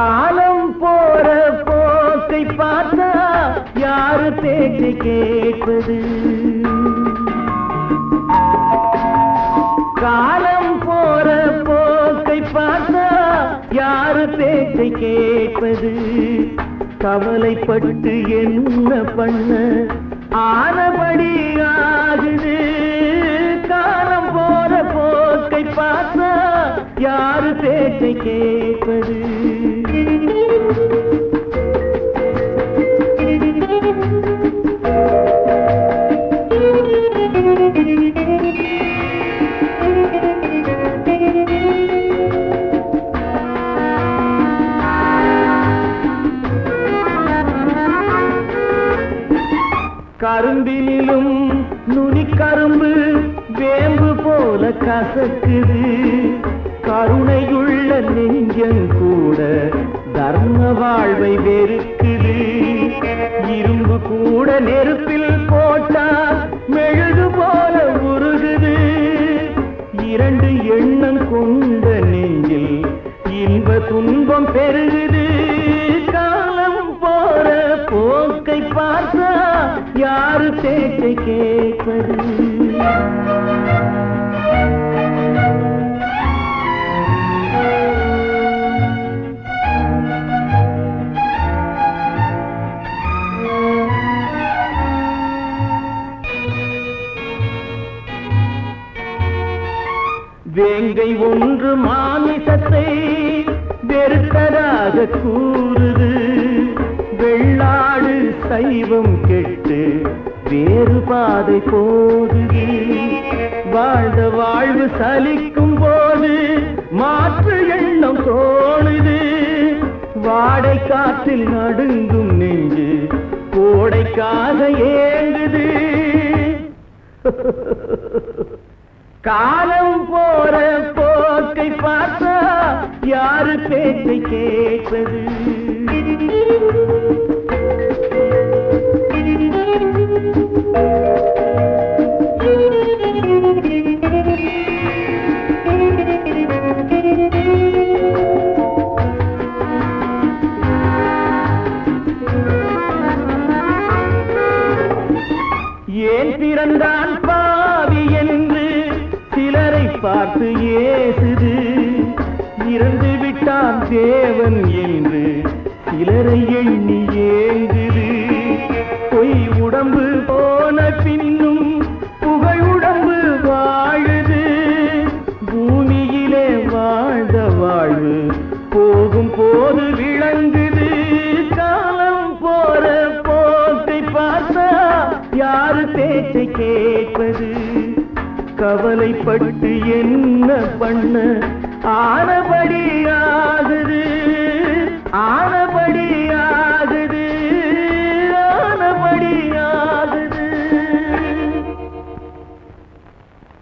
காலம் போற போக்கை பார்த்தா யாரு பேச்சை கேட்பது? காலம் போற போக்கை பார்த்தா யாரு பேச்சை கேட்பது? கவலைப்பட்டு என்ன பண்ண ஆனபடி ஆகுது. காலம் போற போக்கை பார்த்தா யாரு பேச்சை கேட்பது? கரும்பிலும் நுனி கரும்பு வேம்பு போல கசக்குது. கருணையுள்ள நெஞ்சம் கூட தர்ம வாழ்வை வெறுக்குது. இரும்பு கூட நெருப்பில் போட்டா மெழுகு போல உருகுது. இரண்டு எண்ணம் கொண்ட நெஞ்சில் இன்ப துன்பம் பெருகுது. காலம் போற போக்கை பார்த்தா யாரு பேச்சை கேட்பது? வேங்கை ஒன்று மாமிசத்தை வெறுத்ததாக கூறுது. வெள்ளாடு சைவம் கெட்டு வேறு பாதை போகுது. வாழ்ந்த வாழ்வு சலிக்கும் போது மாற்று எண்ணம் தோணுது. வாடை காற்றில் நடுங்கும் நெஞ்சு கோடைக்காக ஏங்குது. காலம் போற போக்கை பார்த்தா யாரு பேச்சை கேட்பது? ஏன் பிறந்தான் பாவி என்று சிலரை பார்த்து ஏசுது. இறந்து விட்டான் தேவன் என்று சிலரை எண்ணி ஏங்குது. பொய் உடம்பு போன பின்னும் புகழ் உடம்பு வாழுது. பூமியிலே வாழ்ந்த வாழ்வு போகும் போது விளங்குது. காலம் போற போக்கை பார்த்தா யாரு பேச்சை கேட்பது? கவலைப்பட்டு என்ன பண்ண ஆனபடி ஆகுது. ஆனபடி